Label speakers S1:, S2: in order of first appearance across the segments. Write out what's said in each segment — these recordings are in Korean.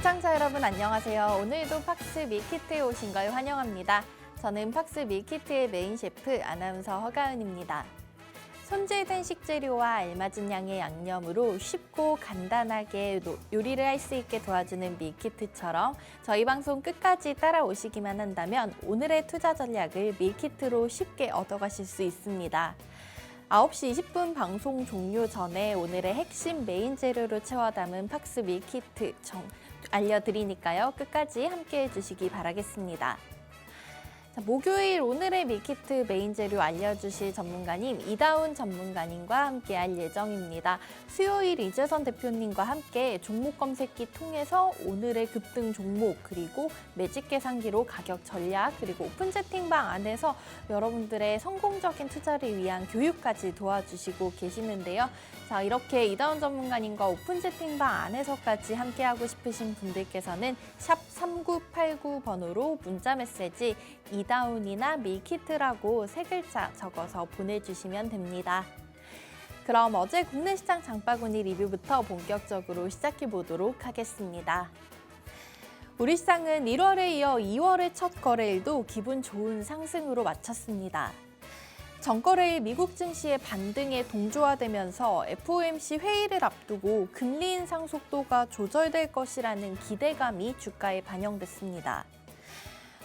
S1: 시청자 여러분 안녕하세요. 오늘도 팍스 밀키트에 오신 걸 환영합니다. 저는 팍스 밀키트의 메인 셰프 아나운서 허가은입니다. 손질된 식재료와 알맞은 양의 양념으로 쉽고 간단하게 요리를 할 수 있게 도와주는 밀키트처럼 저희 방송 끝까지 따라오시기만 한다면 오늘의 투자 전략을 밀키트로 쉽게 얻어가실 수 있습니다. 9시 20분 방송 종료 전에 오늘의 핵심 메인 재료로 채워 담은 팍스 밀키트 알려드리니까요. 끝까지 함께 해주시기 바라겠습니다. 목요일 오늘의 밀키트 메인 재료 알려주실 전문가님 이다운 전문가님과 함께 할 예정입니다. 수요일 이재선 대표님과 함께 종목 검색기 통해서 오늘의 급등 종목 그리고 매직 계산기로 가격 전략 그리고 오픈 채팅방 안에서 여러분들의 성공적인 투자를 위한 교육까지 도와주시고 계시는데요. 자, 이렇게 이다운 전문가님과 오픈 채팅방 안에서까지 함께하고 싶으신 분들께서는 샵 3989번으로 문자 메시지 이다운이나 밀키트라고 3글자 적어서 보내주시면 됩니다. 그럼 어제 국내 시장 장바구니 리뷰부터 본격적으로 시작해 보도록 하겠습니다. 우리 시장은 1월에 이어 2월의 첫 거래일도 기분 좋은 상승으로 마쳤습니다. 전거래일 미국 증시의 반등에 동조화되면서 FOMC 회의를 앞두고 금리 인상 속도가 조절될 것이라는 기대감이 주가에 반영됐습니다.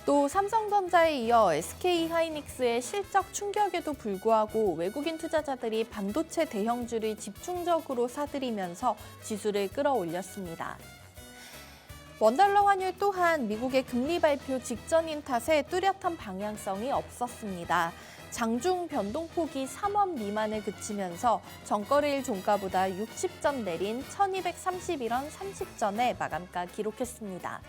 S1: 또 삼성전자에 이어 SK하이닉스의 실적 충격에도 불구하고 외국인 투자자들이 반도체 대형주를 집중적으로 사들이면서 지수를 끌어올렸습니다. 원달러 환율 또한 미국의 금리 발표 직전인 탓에 뚜렷한 방향성이 없었습니다. 장중 변동폭이 3원 미만에 그치면서 전거래일 종가보다 60전 내린 1231원 30전에 마감가 기록했습니다.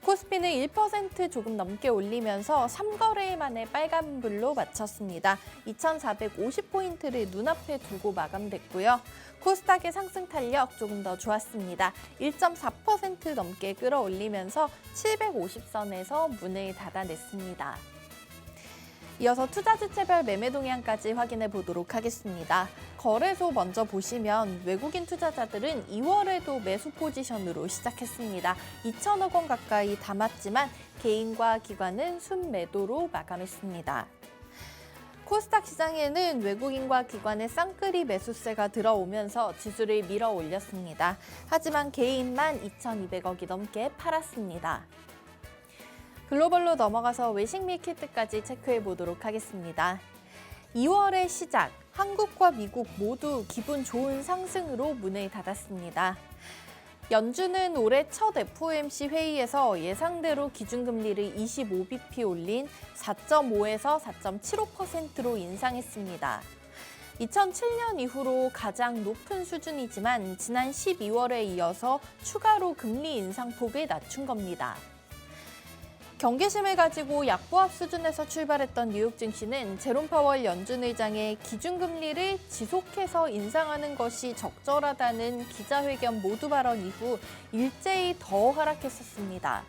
S1: 코스피는 1% 조금 넘게 올리면서 3거래일 만에 빨간불로 마쳤습니다. 2,450포인트를 눈앞에 두고 마감됐고요. 코스닥의 상승 탄력 조금 더 좋았습니다. 1.4% 넘게 끌어올리면서 750선에서 문을 닫아냈습니다. 이어서 투자주체별 매매 동향까지 확인해 보도록 하겠습니다. 거래소 먼저 보시면 외국인 투자자들은 2월에도 매수 포지션으로 시작했습니다. 2천억 원 가까이 담았지만 개인과 기관은 순매도로 마감했습니다. 코스닥 시장에는 외국인과 기관의 쌍끌이 매수세가 들어오면서 지수를 밀어 올렸습니다. 하지만 개인만 2,200억이 넘게 팔았습니다. 글로벌로 넘어가서 외식 밀키트까지 체크해 보도록 하겠습니다. 2월의 시작, 한국과 미국 모두 기분 좋은 상승으로 문을 닫았습니다. 연준은 올해 첫 FOMC 회의에서 예상대로 기준금리를 25bp 올린 4.5에서 4.75%로 인상했습니다. 2007년 이후로 가장 높은 수준이지만 지난 12월에 이어서 추가로 금리 인상폭을 낮춘 겁니다. 경계심을 가지고 약보합 수준에서 출발했던 뉴욕 증시는 제롬 파월 연준 의장의 기준금리를 지속해서 인상하는 것이 적절하다는 기자회견 모두 발언 이후 일제히 더 하락했었습니다.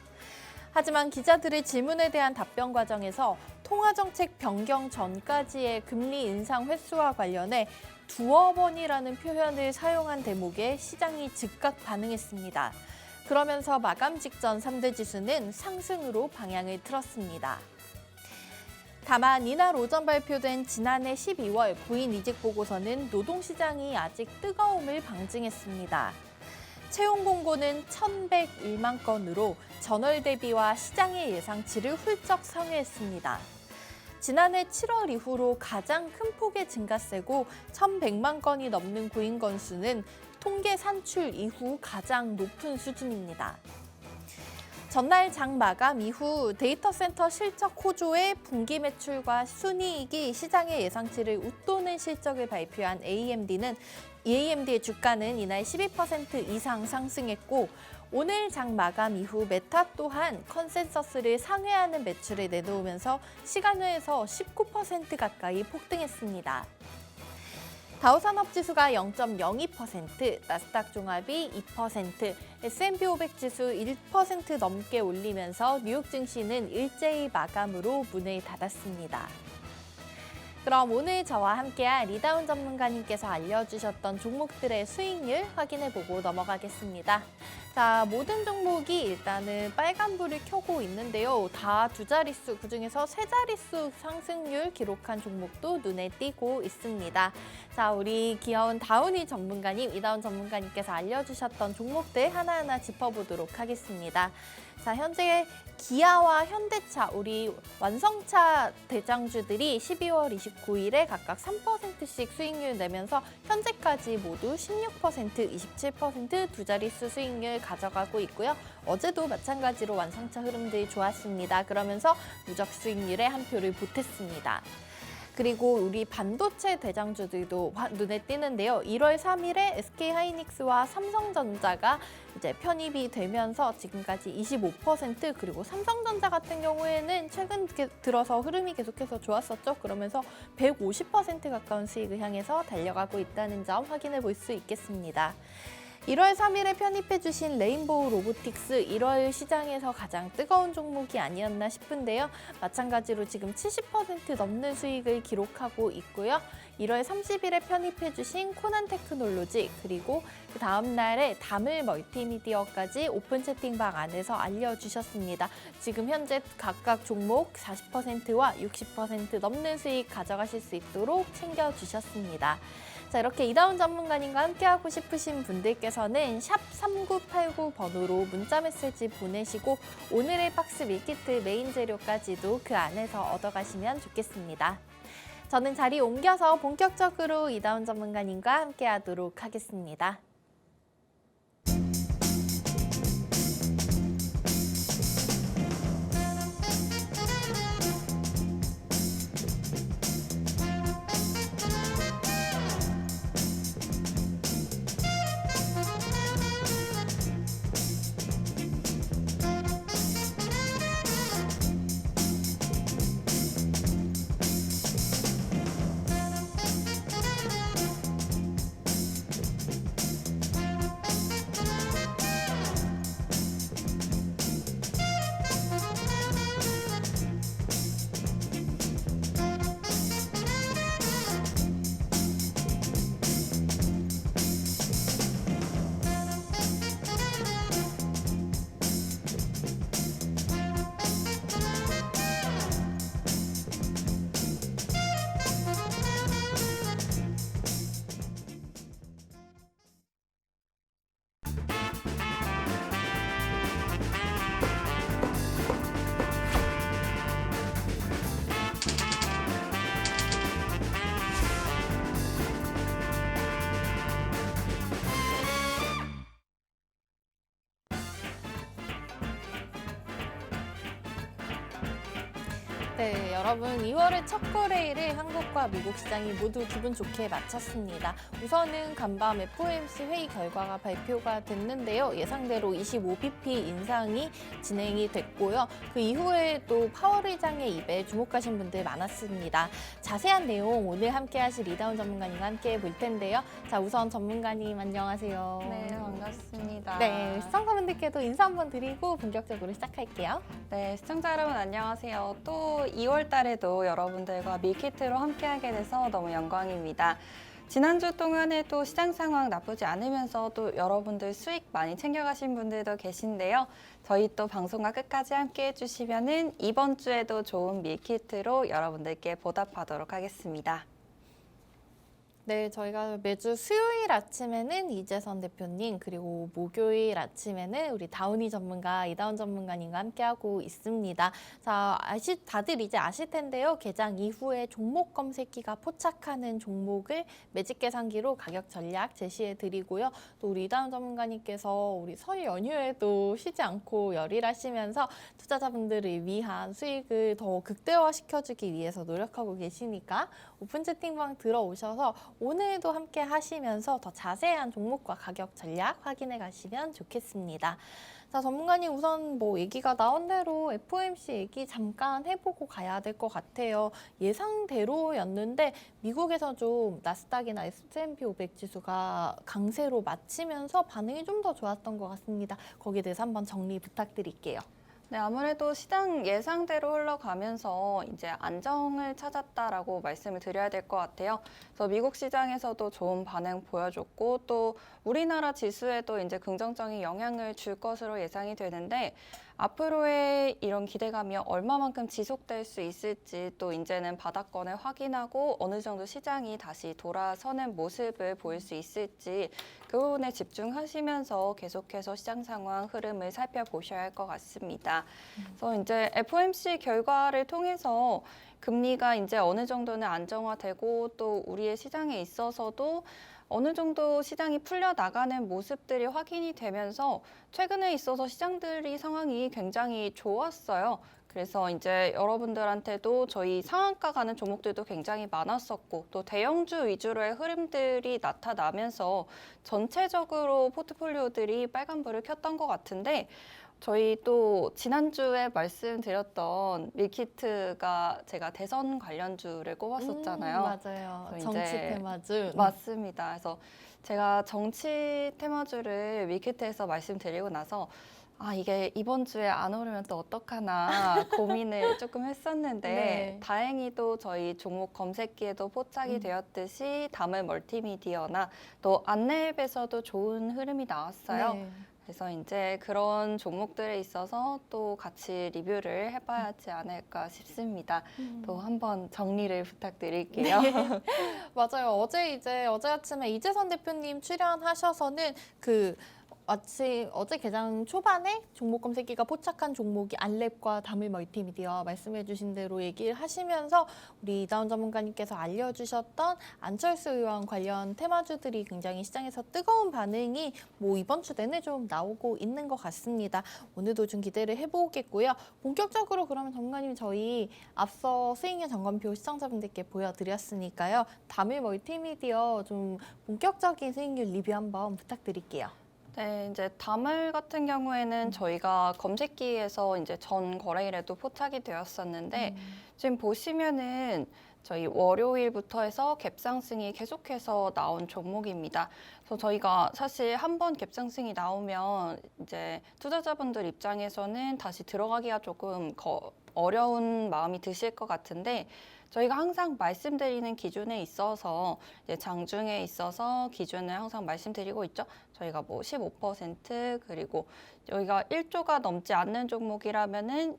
S1: 하지만 기자들의 질문에 대한 답변 과정에서 통화정책 변경 전까지의 금리 인상 횟수와 관련해 두어 번이라는 표현을 사용한 대목에 시장이 즉각 반응했습니다. 그러면서 마감 직전 3대 지수는 상승으로 방향을 틀었습니다. 다만 이날 오전 발표된 지난해 12월 부인이직 보고서는 노동시장이 아직 뜨거움을 방증했습니다. 채용 공고는 1,101만 건으로 전월 대비와 시장의 예상치를 훌쩍 상회했습니다. 지난해 7월 이후로 가장 큰 폭의 증가세고 1,100만 건이 넘는 구인 건수는 통계 산출 이후 가장 높은 수준입니다. 전날 장 마감 이후 데이터 센터 실적 호조의 분기 매출과 순이익이 시장의 예상치를 웃도는 실적을 발표한 AMD의 주가는 이날 12% 이상 상승했고 오늘 장 마감 이후 메타 또한 컨센서스를 상회하는 매출을 내놓으면서 시간외에서 19% 가까이 폭등했습니다. 다우산업지수가 0.02%, 나스닥 종합이 2%, S&P 500 지수 1% 넘게 올리면서 뉴욕 증시는 일제히 마감으로 문을 닫았습니다. 그럼 오늘 저와 함께한 리다운 전문가님께서 알려주셨던 종목들의 수익률 확인해보고 넘어가겠습니다. 자, 모든 종목이 일단은 빨간불을 켜고 있는데요. 다 두 자릿수, 그중에서 세 자릿수 상승률 기록한 종목도 눈에 띄고 있습니다. 자, 우리 귀여운 다운이 전문가님, 이다운 전문가님께서 알려주셨던 종목들 하나하나 짚어보도록 하겠습니다. 자, 현재 기아와 현대차, 우리 완성차 대장주들이 12월 29일에 각각 3%씩 수익률 내면서 현재까지 모두 16%, 27% 두 자릿수 수익률 가져가고 있고요. 어제도 마찬가지로 완성차 흐름들이 좋았습니다. 그러면서 누적 수익률에 한 표를 보탰습니다. 그리고 우리 반도체 대장주들도 눈에 띄는데요. 1월 3일에 SK하이닉스와 삼성전자가 이제 편입이 되면서 지금까지 25% 그리고 삼성전자 같은 경우에는 최근 들어서 흐름이 계속해서 좋았었죠. 그러면서 150% 가까운 수익을 향해서 달려가고 있다는 점 확인해 볼 수 있겠습니다. 1월 3일에 편입해 주신 레인보우 로보틱스 1월 시장에서 가장 뜨거운 종목이 아니었나 싶은데요. 마찬가지로 지금 70% 넘는 수익을 기록하고 있고요. 1월 30일에 편입해 주신 코난 테크놀로지 그리고 그 다음 날에 다물 멀티미디어까지 오픈 채팅방 안에서 알려주셨습니다. 지금 현재 각각 종목 40%와 60% 넘는 수익 가져가실 수 있도록 챙겨주셨습니다. 자, 이렇게 이다운 전문가님과 함께하고 싶으신 분들께서는 샵 3989번으로 문자 메시지 보내시고 오늘의 박스 밀키트 메인 재료까지도 그 안에서 얻어가시면 좋겠습니다. 저는 자리 옮겨서 본격적으로 이다운 전문가님과 함께하도록 하겠습니다. 네, 여러분 2월의 첫 거래일을 한국과 미국 시장이 모두 기분 좋게 마쳤습니다. 우선은 간밤 FOMC 회의 결과가 발표가 됐는데요. 예상대로 25bp 인상이 진행이 됐고요. 그 이후에 또 파월 의장의 입에 주목하신 분들 많았습니다. 자세한 내용 오늘 함께 하실 이다운 전문가님과 함께 볼 텐데요. 자, 우선 전문가님 안녕하세요.
S2: 네, 반갑습니다.
S1: 네, 시청자분들께도 인사 한번 드리고 본격적으로 시작할게요.
S2: 네, 시청자 여러분 안녕하세요. 또 2월 달에도 여러분들과 밀키트로 함께하게 돼서 너무 영광입니다. 지난주 동안에도 시장 상황 나쁘지 않으면서 또 여러분들 수익 많이 챙겨가신 분들도 계신데요. 저희 또 방송과 끝까지 함께 해주시면은 이번 주에도 좋은 밀키트로 여러분들께 보답하도록 하겠습니다.
S1: 네, 저희가 매주 수요일 아침에는 이재선 대표님 그리고 목요일 아침에는 우리 다운이 전문가 이다운 전문가님과 함께하고 있습니다. 자, 다들 이제 아실 텐데요. 개장 이후에 종목 검색기가 포착하는 종목을 매직 계산기로 가격 전략 제시해 드리고요. 또 우리 이다운 전문가님께서 우리 설 연휴에도 쉬지 않고 열일하시면서 투자자분들을 위한 수익을 더 극대화시켜주기 위해서 노력하고 계시니까 오픈 채팅방 들어오셔서 오늘도 함께 하시면서 더 자세한 종목과 가격 전략 확인해 가시면 좋겠습니다. 자, 전문가님 우선 뭐 얘기가 나온 대로 FOMC 얘기 잠깐 해보고 가야 될 것 같아요. 예상대로였는데 미국에서 좀 나스닥이나 S&P 500 지수가 강세로 마치면서 반응이 좀 더 좋았던 것 같습니다. 거기에 대해서 한번 정리 부탁드릴게요.
S2: 네, 아무래도 시장 예상대로 흘러가면서 이제 안정을 찾았다라고 말씀을 드려야 될 것 같아요. 그래서 미국 시장에서도 좋은 반응 보여줬고 또 우리나라 지수에도 이제 긍정적인 영향을 줄 것으로 예상이 되는데 앞으로의 이런 기대감이 얼마만큼 지속될 수 있을지 또 이제는 바닥권을 확인하고 어느 정도 시장이 다시 돌아서는 모습을 보일 수 있을지 그 부분에 집중하시면서 계속해서 시장 상황 흐름을 살펴보셔야 할 것 같습니다. 그래서 이제 FOMC 결과를 통해서 금리가 이제 어느 정도는 안정화되고 또 우리의 시장에 있어서도 어느 정도 시장이 풀려 나가는 모습들이 확인이 되면서 최근에 있어서 시장들이 상황이 굉장히 좋았어요. 그래서 이제 여러분들한테도 저희 상한가 가는 종목들도 굉장히 많았었고 또 대형주 위주로의 흐름들이 나타나면서 전체적으로 포트폴리오들이 빨간불을 켰던 것 같은데 저희 또 지난주에 말씀드렸던 밀키트가 제가 대선 관련주를 꼽았었잖아요.
S1: 맞아요.
S2: 그래서
S1: 정치
S2: 이제
S1: 테마주.
S2: 맞습니다. 그래서 제가 정치 테마주를 밀키트에서 말씀드리고 나서 아, 이게 이번 주에 안 오르면 또 어떡하나 고민을 조금 했었는데
S1: 네.
S2: 다행히도 저희 종목 검색기에도 포착이 되었듯이 다물 멀티미디어나 또 안내앱에서도 좋은 흐름이 나왔어요.
S1: 네.
S2: 그래서 이제 그런 종목들에 있어서 또 같이 리뷰를 해봐야 하지 않을까 싶습니다. 또 한번 정리를 부탁드릴게요.
S1: 맞아요. 어제 아침에 이재선 대표님 출연하셔서는 어제 개장 초반에 종목 검색기가 포착한 종목이 안랩과 다물 멀티미디어 말씀해주신 대로 얘기를 하시면서 우리 이다운 전문가님께서 알려주셨던 안철수 의원 관련 테마주들이 굉장히 시장에서 뜨거운 반응이 이번 주 내내 좀 나오고 있는 것 같습니다. 오늘도 좀 기대를 해보겠고요. 본격적으로 그러면 전문가님 저희 앞서 수익률 점검표 시청자분들께 보여드렸으니까요. 다물 멀티미디어 좀 본격적인 수익률 리뷰 한번 부탁드릴게요.
S2: 네, 이제 다물 같은 경우에는 저희가 검색기에서 이제 전 거래일에도 포착이 되었었는데 지금 보시면은 저희 월요일부터 해서 갭상승이 계속해서 나온 종목입니다. 그래서 저희가 사실 한번 갭상승이 나오면 이제 투자자분들 입장에서는 다시 들어가기가 조금 어려운 마음이 드실 것 같은데 저희가 항상 말씀드리는 기준에 있어서 이제 장중에 있어서 기준을 항상 말씀드리고 있죠. 저희가 15% 그리고 여기가 1조가 넘지 않는 종목이라면은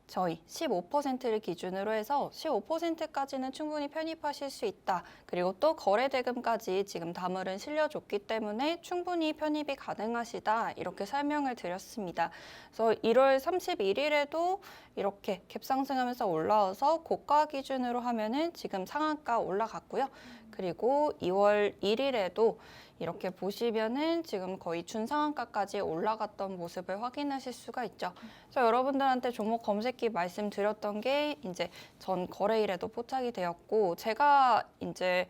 S2: 저희 15%를 기준으로 해서 15%까지는 충분히 편입하실 수 있다. 그리고 또 거래 대금까지 지금 다물은 실려줬기 때문에 충분히 편입이 가능하시다. 이렇게 설명을 드렸습니다. 그래서 1월 31일에도 이렇게 갭상승하면서 올라와서 고가 기준으로 하면은 지금 상한가 올라갔고요. 그리고 2월 1일에도 이렇게 보시면은 지금 거의 준상한가까지 올라갔던 모습을 확인하실 수가 있죠. 그래서 여러분들한테 종목 검색기 말씀드렸던 게 이제 전 거래일에도 포착이 되었고 제가 이제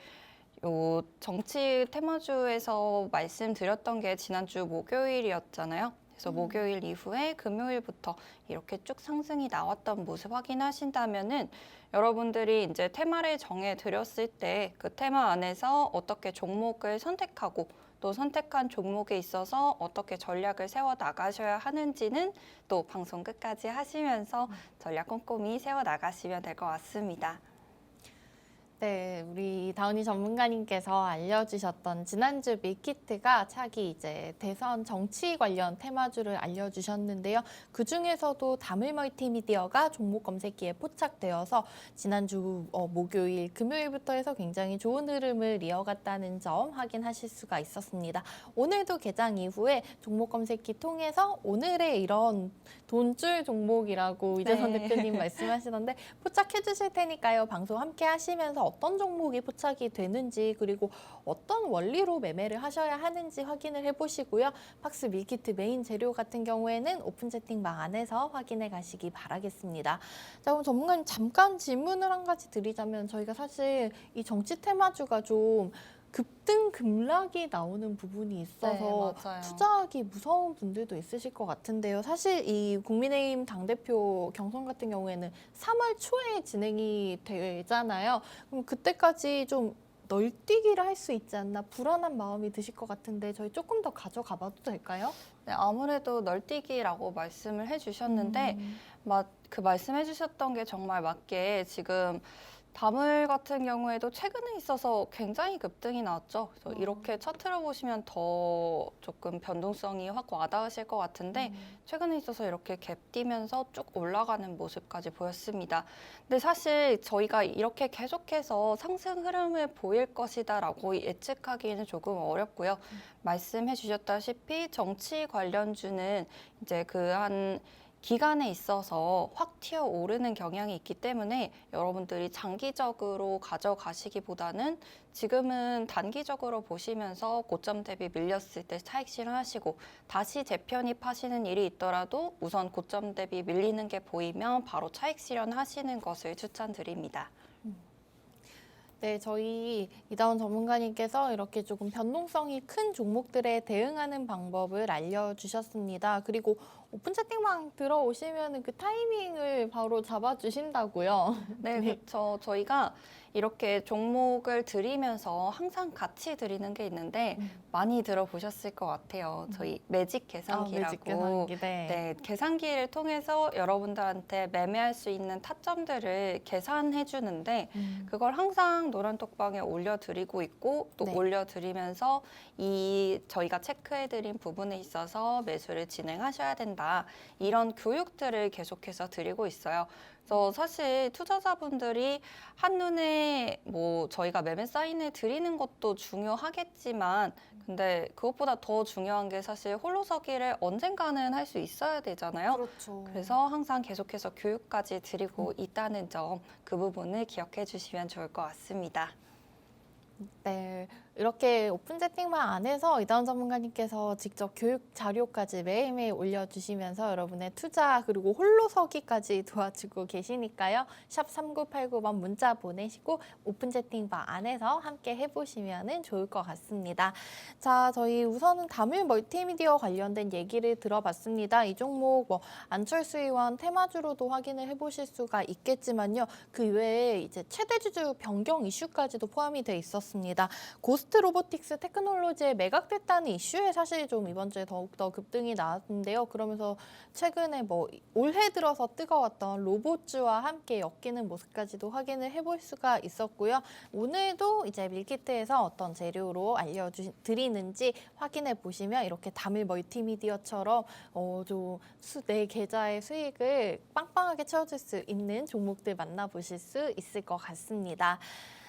S2: 요 정치 테마주에서 말씀드렸던 게 지난주 목요일이었잖아요. 그래서 목요일 이후에 금요일부터 이렇게 쭉 상승이 나왔던 모습 확인하신다면은 여러분들이 이제 테마를 정해 드렸을 때 그 테마 안에서 어떻게 종목을 선택하고 또 선택한 종목에 있어서 어떻게 전략을 세워 나가셔야 하는지는 또 방송 끝까지 하시면서 전략 꼼꼼히 세워 나가시면 될 것 같습니다.
S1: 네, 우리 다운이 전문가님께서 알려주셨던 지난주 밀키트가 차기 이제 대선 정치 관련 테마주를 알려주셨는데요. 그 중에서도 다물 멀티미디어가 종목 검색기에 포착되어서 지난주 목요일, 금요일부터 해서 굉장히 좋은 흐름을 이어갔다는 점 확인하실 수가 있었습니다. 오늘도 개장 이후에 종목 검색기 통해서 오늘의 이런 돈줄 종목이라고 이재선 대표님 말씀하시던데 포착해 주실 테니까요. 방송 함께 하시면서 어떤 종목이 포착이 되는지 그리고 어떤 원리로 매매를 하셔야 하는지 확인을 해보시고요. 팍스 밀키트 메인 재료 같은 경우에는 오픈 채팅방 안에서 확인해 가시기 바라겠습니다. 자, 그럼 전문가님 잠깐 질문을 한 가지 드리자면 저희가 사실 이 정치 테마주가 좀 급등 급락이 나오는 부분이 있어서
S2: 맞아요.
S1: 투자하기 무서운 분들도 있으실 것 같은데요. 사실 이 국민의힘 당대표 경선 같은 경우에는 3월 초에 진행이 되잖아요. 그럼 그때까지 좀 널뛰기를 할 수 있지 않나 불안한 마음이 드실 것 같은데 저희 조금 더 가져가 봐도 될까요?
S2: 네, 아무래도 널뛰기라고 말씀을 해주셨는데 그 말씀해 주셨던 게 정말 맞게 지금 다물 같은 경우에도 최근에 있어서 굉장히 급등이 나왔죠. 그래서 이렇게 차트를 보시면 더 조금 변동성이 확 와닿으실 것 같은데 최근에 있어서 이렇게 갭 뛰면서 쭉 올라가는 모습까지 보였습니다. 근데 사실 저희가 이렇게 계속해서 상승 흐름을 보일 것이다라고 예측하기는 조금 어렵고요. 말씀해 주셨다시피 정치 관련주는 이제 그 기간에 있어서 확 튀어오르는 경향이 있기 때문에 여러분들이 장기적으로 가져가시기보다는 지금은 단기적으로 보시면서 고점 대비 밀렸을 때 차익 실현하시고 다시 재편입하시는 일이 있더라도 우선 고점 대비 밀리는 게 보이면 바로 차익 실현하시는 것을 추천드립니다.
S1: 네, 저희 이다운 전문가님께서 이렇게 조금 변동성이 큰 종목들에 대응하는 방법을 알려주셨습니다. 그리고 오픈 채팅방 들어오시면 그 타이밍을 바로 잡아주신다고요.
S2: 네, 그렇죠. 저희가 이렇게 종목을 드리면서 항상 같이 드리는 게 있는데 많이 들어보셨을 것 같아요. 저희 매직 계산기라고.
S1: 매직 계산기, 네.
S2: 네, 계산기를 통해서 여러분들한테 매매할 수 있는 타점들을 계산해 주는데 그걸 항상 노란톡방에 올려드리고 있고 또
S1: 네.
S2: 올려드리면서 저희가 체크해드린 부분에 있어서 매수를 진행하셔야 된다. 이런 교육들을 계속해서 드리고 있어요. 그래서 사실 투자자분들이 한눈에 뭐 저희가 매매 사인을 드리는 것도 중요하겠지만 근데 그것보다 더 중요한 게 사실 홀로서기를 언젠가는 할 수 있어야 되잖아요.
S1: 그렇죠.
S2: 그래서 항상 계속해서 교육까지 드리고 있다는 점, 그 부분을 기억해 주시면 좋을 것 같습니다.
S1: 네, 이렇게 오픈 채팅방 안에서 이다운 전문가님께서 직접 교육 자료까지 매일매일 올려주시면서 여러분의 투자 그리고 홀로서기까지 도와주고 계시니까요. 샵 3989번 문자 보내시고 오픈 채팅방 안에서 함께 해보시면 좋을 것 같습니다. 자, 저희 우선은 다물 멀티미디어 관련된 얘기를 들어봤습니다. 이 종목 뭐 안철수 의원 테마주로도 확인을 해보실 수가 있겠지만요. 그 외에 이제 최대주주 변경 이슈까지도 포함이 돼 있었습니다. 고스트 로보틱스 테크놀로지에 매각됐다는 이슈에 사실 좀 이번 주에 더욱더 급등이 나왔는데요. 그러면서 최근에 뭐 올해 들어서 뜨거웠던 로봇주와 함께 엮이는 모습까지도 확인을 해볼 수가 있었고요. 오늘도 이제 밀키트에서 어떤 재료로 알려드리는지 확인해 보시면 이렇게 다물 멀티미디어처럼 내 계좌의 수익을 빵빵하게 채워줄 수 있는 종목들 만나보실 수 있을 것 같습니다.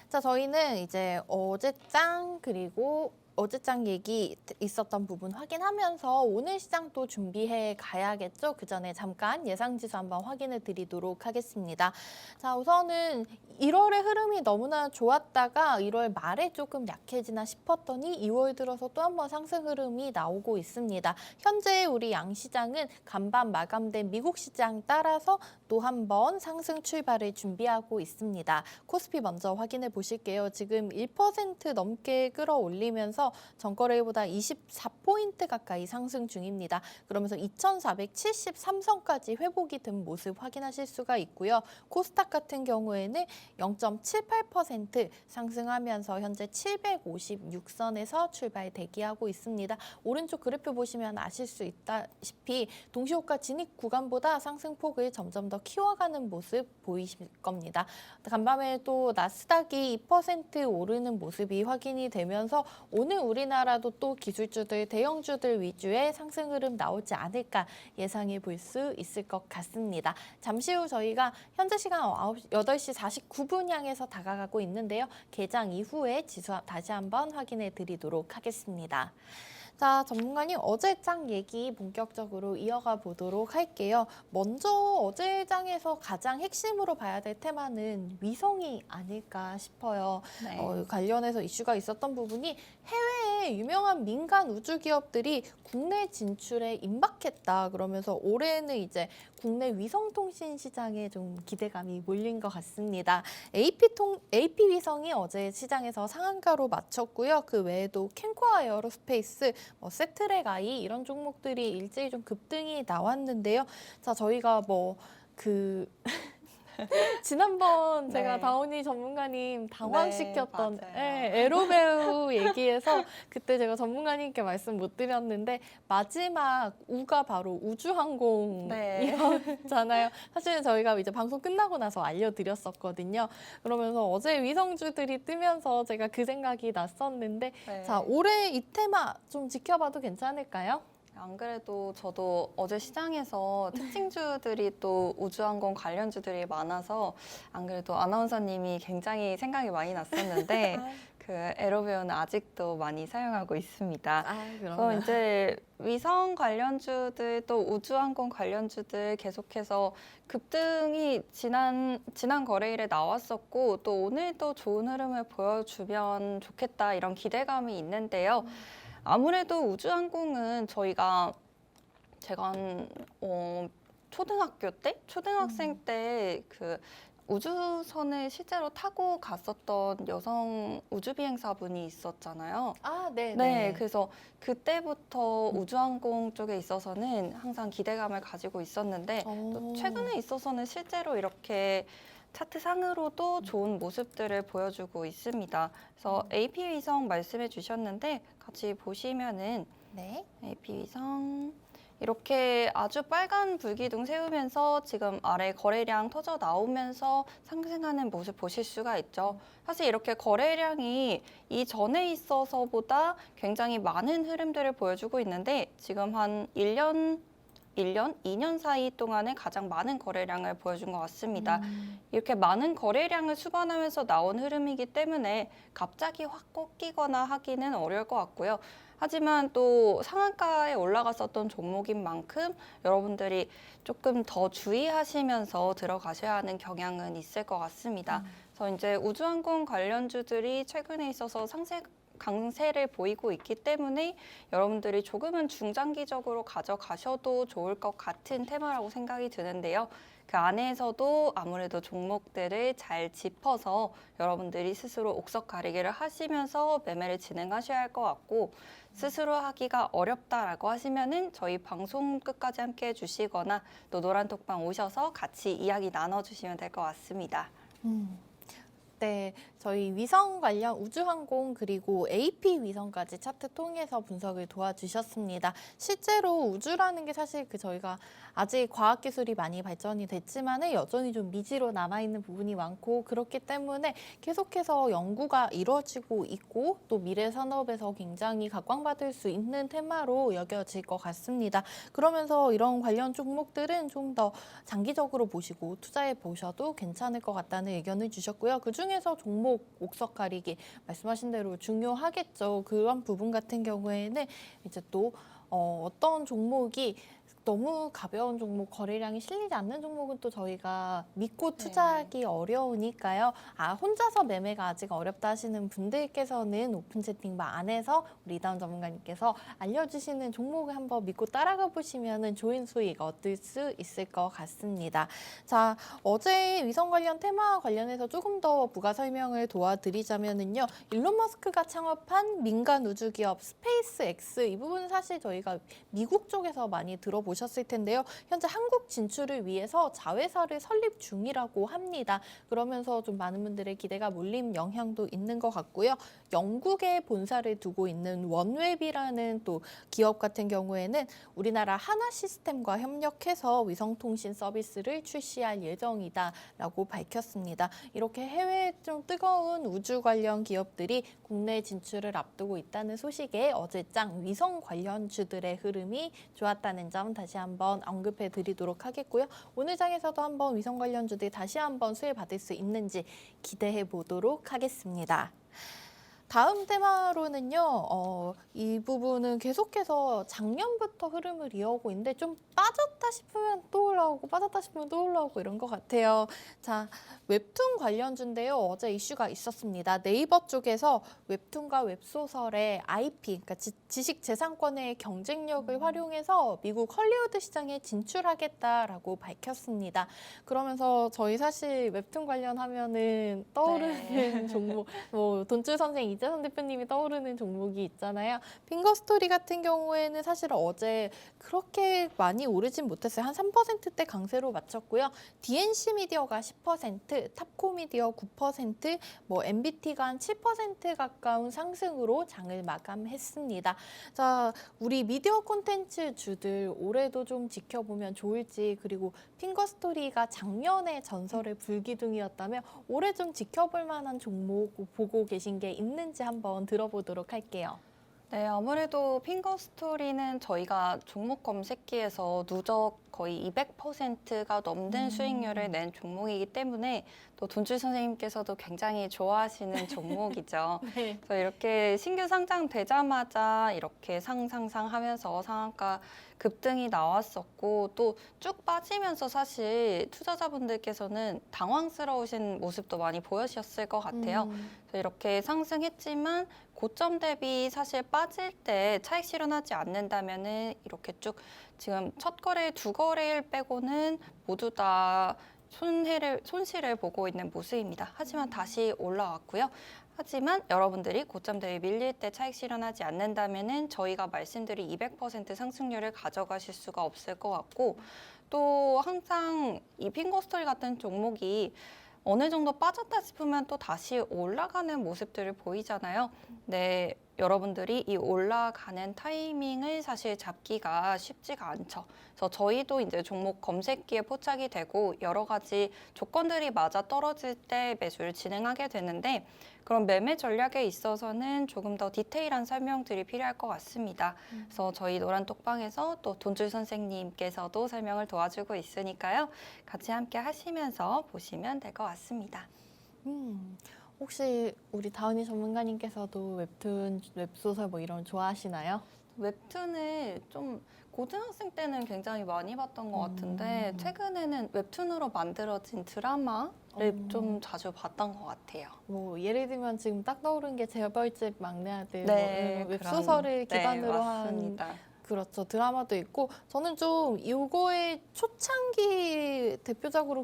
S1: 자, 저희는 이제 어제장 그리고 어제장 얘기 있었던 부분 확인하면서 오늘 시장 또 준비해 가야겠죠. 그 전에 잠깐 예상지수 한번 확인해 드리도록 하겠습니다. 자, 우선은 1월의 흐름이 너무나 좋았다가 1월 말에 조금 약해지나 싶었더니 2월 들어서 또 한 번 상승 흐름이 나오고 있습니다. 현재 우리 양시장은 간밤 마감된 미국 시장 따라서 또 한 번 상승 출발을 준비하고 있습니다. 코스피 먼저 확인해 보실게요. 지금 1% 넘게 끌어올리면서 전거래일보다 24포인트 가까이 상승 중입니다. 그러면서 2473선까지 회복이 된 모습 확인하실 수가 있고요. 코스닥 같은 경우에는 0.78% 상승하면서 현재 756선에서 출발 대기하고 있습니다. 오른쪽 그래프 보시면 아실 수 있다시피 동시호가 진입 구간보다 상승폭을 점점 더 키워가는 모습 보이실 겁니다. 간밤에 또 나스닥이 2% 오르는 모습이 확인이 되면서 오늘 우리나라도 또 기술주들, 대형주들 위주의 상승 흐름 나오지 않을까 예상해 볼 수 있을 것 같습니다. 잠시 후 저희가 현재 시간 8시 49분 향해서 다가가고 있는데요. 개장 이후에 지수 다시 한번 확인해 드리도록 하겠습니다. 자, 전문가님 어제장 얘기 본격적으로 이어가 보도록 할게요. 먼저 어제장에서 가장 핵심으로 봐야 될 테마는 위성이 아닐까 싶어요.
S2: 네.
S1: 관련해서 이슈가 있었던 부분이 해외의 유명한 민간 우주 기업들이 국내 진출에 임박했다. 그러면서 올해는 이제 국내 위성통신 시장에 좀 기대감이 몰린 것 같습니다. AP 위성이 어제 시장에서 상한가로 마쳤고요. 그 외에도 캠코아 에어로스페이스, 세트랙 아이 이런 종목들이 일제히 좀 급등이 나왔는데요. 자, 저희가 지난번
S2: 네.
S1: 제가 다운이 전문가님 당황시켰던
S2: 네, 맞아요.
S1: 에로배우 얘기에서 그때 제가 전문가님께 말씀 못 드렸는데 마지막 우가 바로 우주항공이었잖아요. 사실은 저희가 이제 방송 끝나고 나서 알려드렸었거든요. 그러면서 어제 위성주들이 뜨면서 제가 그 생각이 났었는데
S2: 네.
S1: 자, 올해 이 테마 좀 지켜봐도 괜찮을까요?
S2: 안 그래도 저도 어제 시장에서 특징주들이 또 우주항공 관련주들이 많아서 안 그래도 아나운서님이 굉장히 생각이 많이 났었는데 그 에로배우는 아직도 많이 사용하고 있습니다. 그래서
S1: 그럼요.
S2: 이제 위성 관련주들 또 우주항공 관련주들 계속해서 급등이 지난 거래일에 나왔었고 또 오늘도 좋은 흐름을 보여주면 좋겠다 이런 기대감이 있는데요. 아무래도 우주항공은 제가 초등학생 때 그 우주선을 실제로 타고 갔었던 여성 우주비행사분이 있었잖아요.
S1: 네.
S2: 네, 그래서 그때부터 우주항공 쪽에 있어서는 항상 기대감을 가지고 있었는데 또 최근에 있어서는 실제로 이렇게 차트 상으로도 좋은 모습들을 보여주고 있습니다. 그래서 AP 위성 말씀해 주셨는데 같이 보시면은
S1: 네.
S2: AP 위성 이렇게 아주 빨간 불기둥 세우면서 지금 아래 거래량 터져 나오면서 상승하는 모습 보실 수가 있죠. 사실 이렇게 거래량이 이전에 있어서보다 굉장히 많은 흐름들을 보여주고 있는데 지금 한 2년 사이 동안에 가장 많은 거래량을 보여준 것 같습니다. 이렇게 많은 거래량을 수반하면서 나온 흐름이기 때문에 갑자기 확 꺾이거나 하기는 어려울 것 같고요. 하지만 또 상한가에 올라갔었던 종목인 만큼 여러분들이 조금 더 주의하시면서 들어가셔야 하는 경향은 있을 것 같습니다. 그래서 이제 우주항공 관련주들이 최근에 있어서 강세를 보이고 있기 때문에 여러분들이 조금은 중장기적으로 가져가셔도 좋을 것 같은 테마라고 생각이 드는데요. 그 안에서도 아무래도 종목들을 잘 짚어서 여러분들이 스스로 옥석 가리기를 하시면서 매매를 진행하셔야 할 것 같고 스스로 하기가 어렵다라고 하시면은 저희 방송 끝까지 함께 해주시거나 또 노란톡방 오셔서 같이 이야기 나눠주시면 될 것 같습니다.
S1: 네, 저희 위성 관련 우주항공 그리고 AP 위성까지 차트 통해서 분석을 도와주셨습니다. 실제로 우주라는 게 사실 저희가 아직 과학기술이 많이 발전이 됐지만 여전히 좀 미지로 남아있는 부분이 많고 그렇기 때문에 계속해서 연구가 이루어지고 있고 또 미래 산업에서 굉장히 각광받을 수 있는 테마로 여겨질 것 같습니다. 그러면서 이런 관련 종목들은 좀 더 장기적으로 보시고 투자해 보셔도 괜찮을 것 같다는 의견을 주셨고요. 그중에서 종목 옥석 가리기 말씀하신 대로 중요하겠죠. 그런 부분 같은 경우에는 이제 또 어떤 종목이 너무 가벼운 종목, 거래량이 실리지 않는 종목은 또 저희가 믿고 투자하기 어려우니까요. 혼자서 매매가 아직 어렵다 하시는 분들께서는 오픈 채팅방 안에서 우리 이다운 전문가님께서 알려주시는 종목을 한번 믿고 따라가 보시면 좋은 수익 얻을 수 있을 것 같습니다. 자, 어제 위성 관련 테마 관련해서 조금 더 부가 설명을 도와드리자면요. 일론 머스크가 창업한 민간 우주 기업 스페이스 X 이 부분은 사실 저희가 미국 쪽에서 많이 들어보셨을 텐데요. 현재 한국 진출을 위해서 자회사를 설립 중이라고 합니다. 그러면서 좀 많은 분들의 기대가 몰린 영향도 있는 것 같고요. 영국에 본사를 두고 있는 원웹이라는 또 기업 같은 경우에는 우리나라 하나시스템과 협력해서 위성통신 서비스를 출시할 예정이다라고 밝혔습니다. 이렇게 해외 좀 뜨거운 우주 관련 기업들이 국내 진출을 앞두고 있다는 소식에 어제장 위성 관련주들의 흐름이 좋았다는 점 다시 한번 언급해 드리도록 하겠고요. 오늘 장에서도 한번 위성 관련주들 다시 한번 수혜 받을 수 있는지 기대해 보도록 하겠습니다. 다음 테마로는요, 이 부분은 계속해서 작년부터 흐름을 이어오고 있는데 좀 빠졌다 싶으면 또 올라오고 빠졌다 싶으면 또 올라오고 이런 것 같아요. 자, 웹툰 관련주인데요. 어제 이슈가 있었습니다. 네이버 쪽에서 웹툰과 웹소설의 IP, 그러니까 지식재산권의 경쟁력을 활용해서 미국 헐리우드 시장에 진출하겠다라고 밝혔습니다. 그러면서 저희 사실 웹툰 관련하면은 떠오르는 종목, 뭐 돈줄 선생 이재선 대표님이 떠오르는 종목이 있잖아요. 핑거스토리 같은 경우에는 사실 어제 그렇게 많이 오르진 못했어요. 한 3%대 강세로 마쳤고요. DNC 미디어가 10%, 탑코미디어 9%, 뭐 MBT가 한 7% 가까운 상승으로 장을 마감했습니다. 자, 우리 미디어 콘텐츠 주들 올해도 좀 지켜보면 좋을지, 그리고 핑거스토리가 작년에 전설의 불기둥이었다면 올해 좀 지켜볼 만한 종목 보고 계신 게 있는지 한번 들어보도록 할게요.
S2: 네, 아무래도 핑거스토리는 저희가 종목 검색기에서 누적 거의 200%가 넘는 수익률을 낸 종목이기 때문에 또 돈줄 선생님께서도 굉장히 좋아하시는 종목이죠.
S1: 네.
S2: 그래서 이렇게 신규 상장되자마자 이렇게 상하면서 상한가 급등이 나왔었고 또 쭉 빠지면서 사실 투자자분들께서는 당황스러우신 모습도 많이 보여주셨을 것 같아요. 그래서 이렇게 상승했지만 고점 대비 사실 빠질 때 차익 실현하지 않는다면은 이렇게 쭉 지금 첫 거래, 두 거래일 빼고는 모두 다 손실을 보고 있는 모습입니다. 하지만 다시 올라왔고요. 하지만 여러분들이 고점 대비 밀릴 때 차익 실현하지 않는다면은 저희가 말씀드린 200% 상승률을 가져가실 수가 없을 것 같고 또 항상 이 핑거스토리 같은 종목이 어느 정도 빠졌다 싶으면 또 다시 올라가는 모습들을 보이잖아요. 네, 여러분들이 이 올라가는 타이밍을 사실 잡기가 쉽지가 않죠. 그래서 저희도 이제 종목 검색기에 포착이 되고 여러 가지 조건들이 맞아 떨어질 때 매수를 진행하게 되는데 그런 매매 전략에 있어서는 조금 더 디테일한 설명들이 필요할 것 같습니다. 그래서 저희 노란 톡방에서 또 돈줄 선생님께서도 설명을 도와주고 있으니까요. 같이 함께 하시면서 보시면 될 것 같습니다.
S1: 혹시 우리 다은이 전문가님께서도 웹툰, 웹소설 뭐 이런 좋아하시나요?
S2: 웹툰을 좀 고등학생 때는 굉장히 많이 봤던 것 같은데 최근에는 웹툰으로 만들어진 드라마를 좀 자주 봤던 것 같아요.
S1: 뭐 예를 들면 지금 딱 떠오른 게 재벌집 막내 아들
S2: 네,
S1: 뭐 이런 웹소설을
S2: 그런,
S1: 기반으로
S2: 네,
S1: 한
S2: 맞습니다.
S1: 그렇죠. 드라마도 있고 저는 좀 이거의 초창기 대표작으로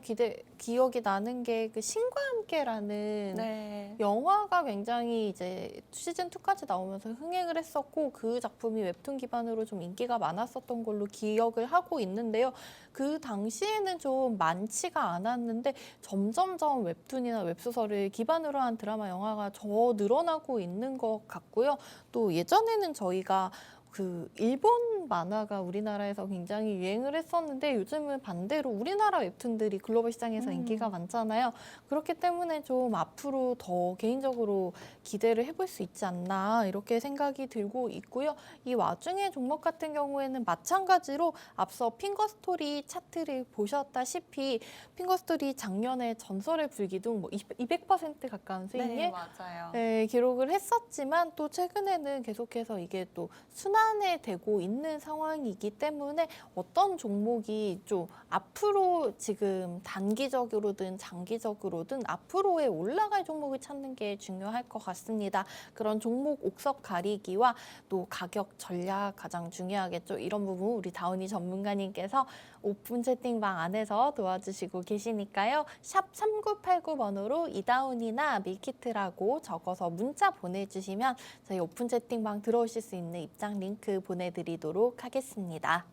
S1: 기억이 나는 게 그 신과 함께라는
S2: 네.
S1: 영화가 굉장히 이제 시즌 2까지 나오면서 흥행을 했었고 그 작품이 웹툰 기반으로 좀 인기가 많았었던 걸로 기억을 하고 있는데요. 그 당시에는 좀 많지가 않았는데 점점점 웹툰이나 웹소설을 기반으로 한 드라마, 영화가 더 늘어나고 있는 것 같고요. 또 예전에는 저희가 그 일본 만화가 우리나라에서 굉장히 유행을 했었는데 요즘은 반대로 우리나라 웹툰들이 글로벌 시장에서 인기가 많잖아요. 그렇기 때문에 좀 앞으로 더 개인적으로 기대를 해볼 수 있지 않나 이렇게 생각이 들고 있고요. 이 와중에 종목 같은 경우에는 마찬가지로 앞서 핑거스토리 차트를 보셨다시피 핑거스토리 작년에 전설의 불기둥 뭐 200% 가까운 수익률
S2: 네, 맞아요.
S1: 네, 기록을 했었지만 또 최근에는 계속해서 이게 또 순환에 되고 있는 상황이기 때문에 어떤 종목이 좀 앞으로 지금 단기적으로든 장기적으로든 앞으로의 올라갈 종목을 찾는 게 중요할 것 같습니다. 그런 종목 옥석 가리기와 또 가격 전략 가장 중요하겠죠. 이런 부분 우리 다운이 전문가님께서 오픈 채팅방 안에서 도와주시고 계시니까요. 샵 3989번으로 이다운이나 밀키트라고 적어서 문자 보내주시면 저희 오픈 채팅방 들어오실 수 있는 입장 링크 보내드리도록 하겠습니다.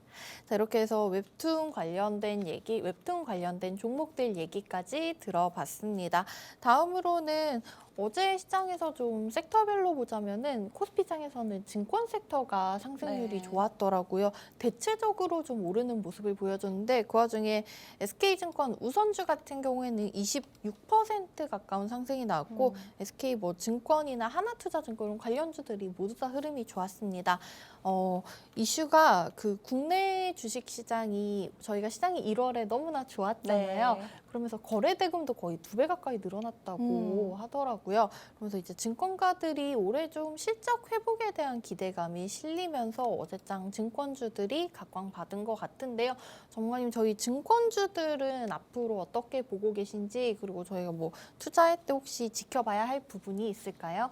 S1: 자, 이렇게 해서 웹툰 관련된 얘기, 웹툰 관련된 종목들 얘기까지 들어봤습니다. 다음으로는 어제 시장에서 좀 섹터별로 보자면은 코스피장에서는 증권 섹터가 상승률이
S2: 네.
S1: 좋았더라고요. 대체적으로 좀 오르는 모습을 보여줬는데 그 와중에 SK증권 우선주 같은 경우에는 26% 가까운 상승이 나왔고 SK 뭐 증권이나 하나투자증권 관련주들이 모두 다 흐름이 좋았습니다. 이슈가 그 국내 주식 시장이 저희가 시장이 1월에 너무나 좋았잖아요.
S2: 네.
S1: 그러면서 거래 대금도 거의 2배 가까이 늘어났다고 하더라고요. 그러면서 이제 증권가들이 올해 좀 실적 회복에 대한 기대감이 실리면서 어제장 증권주들이 각광받은 것 같은데요. 전문가님, 저희 증권주들은 앞으로 어떻게 보고 계신지, 그리고 저희가 뭐 투자할 때 혹시 지켜봐야 할 부분이 있을까요?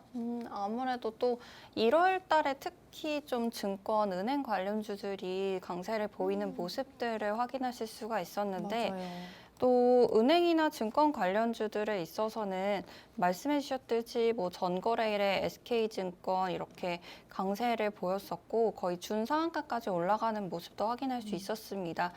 S2: 아무래도 또 1월 달에 특히 좀 증권, 은행 관련주들이 강세를 보이는 모습들을 확인하실 수가 있었는데
S1: 맞아요.
S2: 또 은행이나 증권 관련주들에 있어서는 말씀해 주셨듯이 뭐 전거래일에 SK증권 이렇게 강세를 보였었고 거의 준상한가까지 올라가는 모습도 확인할 수 있었습니다.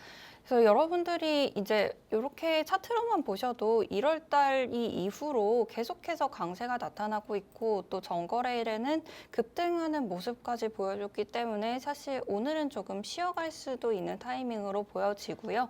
S2: 그래서 여러분들이 이제 이렇게 차트로만 보셔도 1월 달 이후로 계속해서 강세가 나타나고 있고 또 전거래일에는 급등하는 모습까지 보여줬기 때문에 사실 오늘은 조금 쉬어갈 수도 있는 타이밍으로 보여지고요.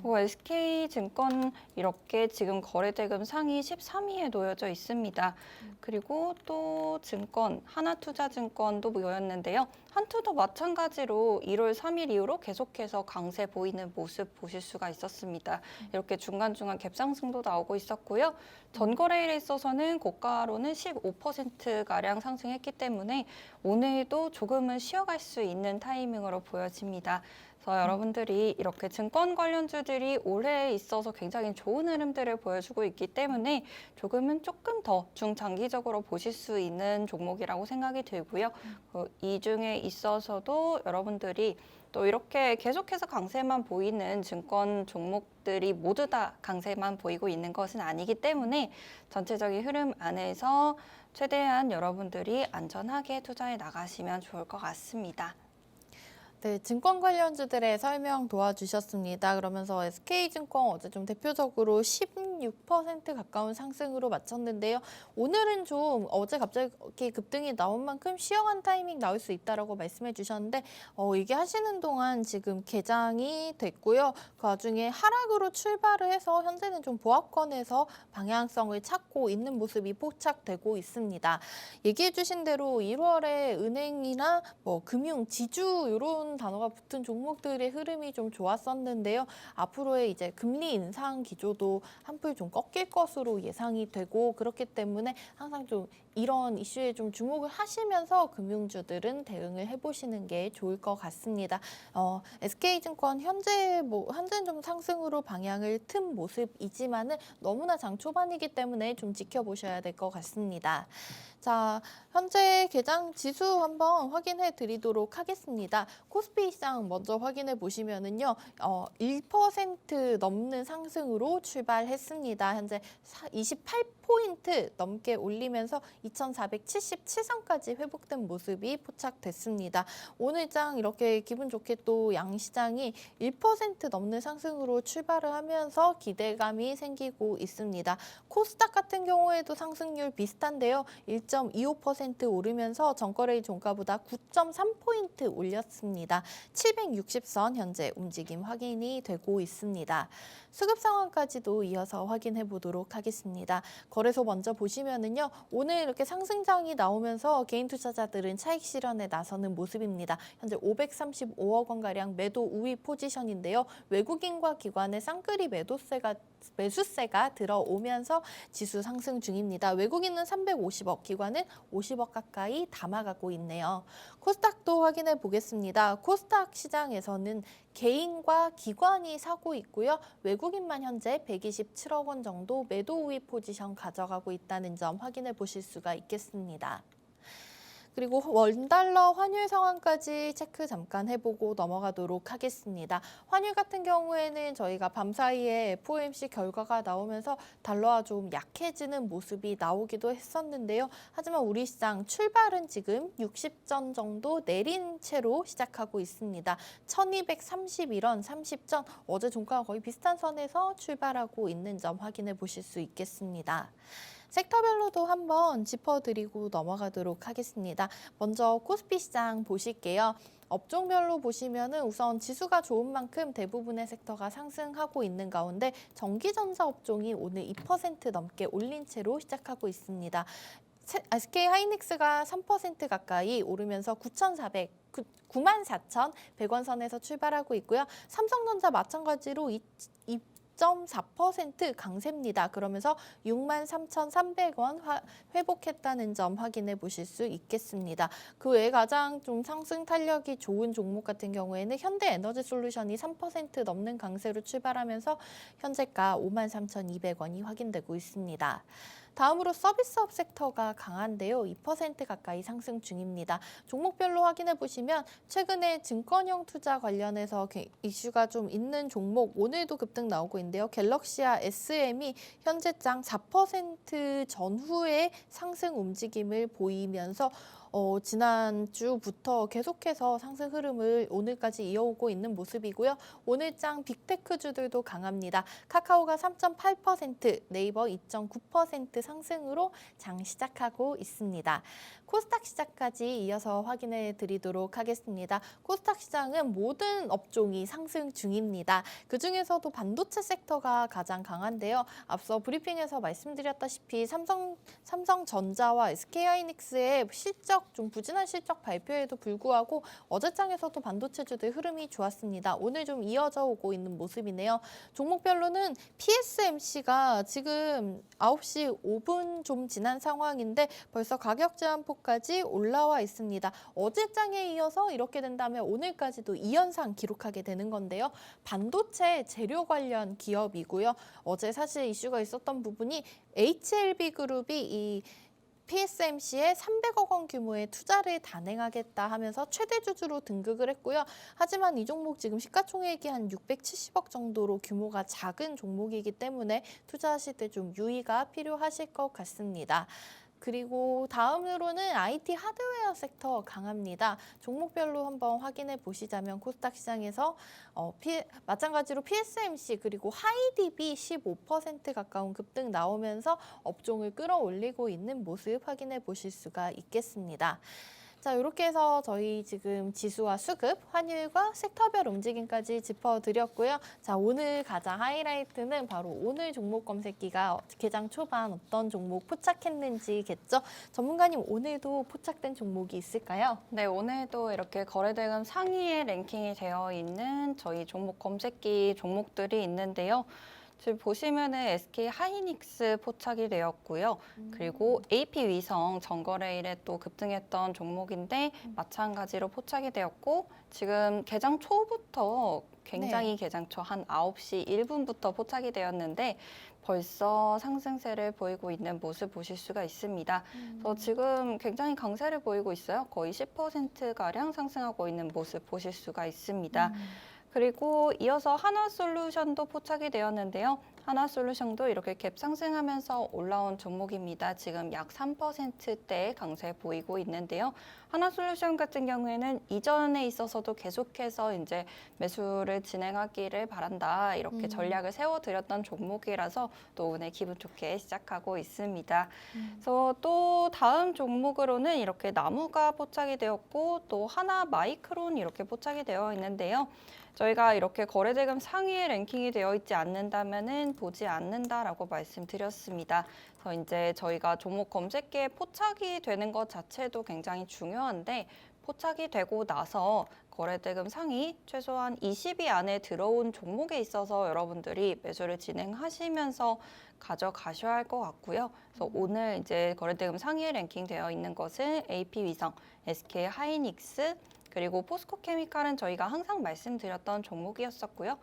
S2: SK증권 이렇게 지금 거래대금 상위 13위에 놓여져 있습니다. 그리고 또 증권, 하나투자증권도 모였는데요. 한투도 마찬가지로 1월 3일 이후로 계속해서 강세 보이는 모습 보실 수가 있었습니다. 이렇게 중간중간 갭상승도 나오고 있었고요. 전거래일에 있어서는 고가로는 15%가량 상승했기 때문에 오늘도 조금은 쉬어갈 수 있는 타이밍으로 보여집니다. 그래서 여러분들이 이렇게 증권 관련주들이 올해에 있어서 굉장히 좋은 흐름들을 보여주고 있기 때문에 조금은 조금 더 중장기적으로 보실 수 있는 종목이라고 생각이 들고요. 이 중에 있어서도 여러분들이 또 이렇게 계속해서 강세만 보이는 증권 종목들이 모두 다 강세만 보이고 있는 것은 아니기 때문에 전체적인 흐름 안에서 최대한 여러분들이 안전하게 투자해 나가시면 좋을 것 같습니다.
S1: 네, 증권 관련주들의 설명 도와주셨습니다. 그러면서 SK증권 어제 좀 대표적으로 16% 가까운 상승으로 마쳤는데요. 오늘은 좀 어제 갑자기 급등이 나온 만큼 쉬어간 타이밍 나올 수 있다라고 말씀해 주셨는데 이게 하시는 동안 지금 개장이 됐고요. 그 와중에 하락으로 출발을 해서 현재는 좀 보합권에서 방향성을 찾고 있는 모습이 포착되고 있습니다. 얘기해 주신 대로 1월에 은행이나 뭐 금융, 지주 이런 단어가 붙은 종목들의 흐름이 좀 좋았었는데요. 앞으로의 이제 금리 인상 기조도 한풀 좀 꺾일 것으로 예상이 되고 그렇기 때문에 항상 좀 이런 이슈에 좀 주목을 하시면서 금융주들은 대응을 해보시는 게 좋을 것 같습니다. SK증권 현재는 좀 상승으로 방향을 튼 모습이지만은 너무나 장 초반이기 때문에 좀 지켜보셔야 될 것 같습니다. 자, 현재 개장 지수 한번 확인해 드리도록 하겠습니다. 코스피 시장 먼저 확인해 보시면은요, 1% 넘는 상승으로 출발했습니다. 현재 28포인트 넘게 올리면서 2,477선까지 회복된 모습이 포착됐습니다. 오늘 장 이렇게 기분 좋게 또 양시장이 1% 넘는 상승으로 출발을 하면서 기대감이 생기고 있습니다. 코스닥 같은 경우에도 상승률 비슷한데요. 1.25% 오르면서 전거래일 종가보다 9.3포인트 올렸습니다. 760선 현재 움직임 확인이 되고 있습니다. 수급 상황까지도 이어서 확인해 보도록 하겠습니다. 거래소 먼저 보시면은요. 오늘 이렇게 상승장이 나오면서 개인 투자자들은 차익 실현에 나서는 모습입니다. 현재 535억 원가량 매도 우위 포지션인데요. 외국인과 기관의 쌍끌이 매수세가 들어오면서 지수 상승 중입니다. 외국인은 350억, 기관은 50억 가까이 담아가고 있네요. 코스닥도 확인해 보겠습니다. 코스닥 시장에서는 개인과 기관이 사고 있고요. 외국인만 현재 127억 원 정도 매도 우위 포지션 가져가고 있다는 점 확인해 보실 수가 있겠습니다. 그리고 원달러 환율 상황까지 체크 잠깐 해보고 넘어가도록 하겠습니다. 환율 같은 경우에는 저희가 밤사이에 FOMC 결과가 나오면서 달러가 좀 약해지는 모습이 나오기도 했었는데요. 하지만 우리 시장 출발은 지금 60전 정도 내린 채로 시작하고 있습니다. 1231원 30전 어제 종가가 거의 비슷한 선에서 출발하고 있는 점 확인해 보실 수 있겠습니다. 섹터별로도 한번 짚어드리고 넘어가도록 하겠습니다. 먼저 코스피 시장 보실게요. 업종별로 보시면은 우선 지수가 좋은 만큼 대부분의 섹터가 상승하고 있는 가운데 전기전자 업종이 오늘 2% 넘게 올린 채로 시작하고 있습니다. SK 하이닉스가 3% 가까이 오르면서 94,100원 선에서 출발하고 있고요. 삼성전자 마찬가지로 2.4% 강세입니다. 그러면서 63,300원 회복했다는 점 확인해 보실 수 있겠습니다. 그 외에 가장 좀 상승 탄력이 좋은 종목 같은 경우에는 현대에너지솔루션이 3% 넘는 강세로 출발하면서 현재가 53,200원이 확인되고 있습니다. 다음으로 서비스업 섹터가 강한데요. 2% 가까이 상승 중입니다. 종목별로 확인해 보시면 최근에 증권형 투자 관련해서 이슈가 좀 있는 종목 오늘도 급등 나오고 있는데요. 갤럭시와 SM이 현재장 4% 전후의 상승 움직임을 보이면서 지난주부터 계속해서 상승 흐름을 오늘까지 이어오고 있는 모습이고요. 오늘장 빅테크주들도 강합니다. 카카오가 3.8%, 네이버 2.9% 상승으로 장 시작하고 있습니다. 코스닥 시장까지 이어서 확인해 드리도록 하겠습니다. 코스닥 시장은 모든 업종이 상승 중입니다. 그중에서도 반도체 섹터가 가장 강한데요. 앞서 브리핑에서 말씀드렸다시피 삼성전자와 SK하이닉스의 좀 부진한 실적 발표에도 불구하고 어제장에서도 반도체주들 흐름이 좋았습니다. 오늘 좀 이어져 오고 있는 모습이네요. 종목별로는 PSMC가 지금 9시 5분 좀 지난 상황인데 벌써 가격 제한폭까지 올라와 있습니다. 어제장에 이어서 이렇게 된다면 오늘까지도 2연상 기록하게 되는 건데요. 반도체 재료 관련 기업이고요. 어제 사실 이슈가 있었던 부분이 HLB그룹이 이 PSMC에 300억 원 규모의 투자를 단행하겠다 하면서 최대 주주로 등극을 했고요. 하지만 이 종목 지금 시가총액이 한 670억 정도로 규모가 작은 종목이기 때문에 투자하실 때 좀 유의가 필요하실 것 같습니다. 그리고 다음으로는 IT 하드웨어 섹터 강합니다. 종목별로 한번 확인해 보시자면 코스닥 시장에서 마찬가지로 PSMC 그리고 하이디비 15% 가까운 급등 나오면서 업종을 끌어올리고 있는 모습 확인해 보실 수가 있겠습니다. 자, 이렇게 해서 저희 지금 지수와 수급, 환율과 섹터별 움직임까지 짚어드렸고요. 자, 오늘 가장 하이라이트는 바로 오늘 종목 검색기가 개장 초반 어떤 종목 포착했는지겠죠. 전문가님, 오늘도 포착된 종목이 있을까요?
S2: 네, 오늘도 이렇게 거래대금 상위에 랭킹이 되어 있는 저희 종목 검색기 종목들이 있는데요. 지금 보시면은 SK 하이닉스 포착이 되었고요. 그리고 AP 위성 전거래일에 또 급등했던 종목인데 마찬가지로 포착이 되었고 지금 개장 초부터 굉장히 개장 초 한 9시 1분부터 포착이 되었는데 벌써 상승세를 보이고 있는 모습 보실 수가 있습니다. 그래서 지금 굉장히 강세를 보이고 있어요. 거의 10%가량 상승하고 있는 모습 보실 수가 있습니다. 그리고 이어서 하나솔루션도 포착이 되었는데요. 하나솔루션도 이렇게 갭 상승하면서 올라온 종목입니다. 지금 약 3%대 강세 보이고 있는데요. 하나솔루션 같은 경우에는 이전에 있어서도 계속해서 이제 매수를 진행하기를 바란다. 이렇게 전략을 세워드렸던 종목이라서 또 오늘 기분 좋게 시작하고 있습니다. 그래서 또 다음 종목으로는 이렇게 나무가 포착이 되었고 또 하나 마이크론 이렇게 포착이 되어 있는데요. 저희가 이렇게 거래대금 상위에 랭킹이 되어 있지 않는다면은 보지 않는다라고 말씀드렸습니다. 그래서 이제 저희가 종목 검색기에 포착이 되는 것 자체도 굉장히 중요한데 포착이 되고 나서 거래대금 상위 최소한 20위 안에 들어온 종목에 있어서 여러분들이 매수를 진행하시면서 가져가셔야 할 것 같고요. 그래서 오늘 이제 거래대금 상위에 랭킹되어 있는 것은 AP위성, SK 하이닉스, 그리고 포스코케미칼은 저희가 항상 말씀드렸던 종목이었었고요.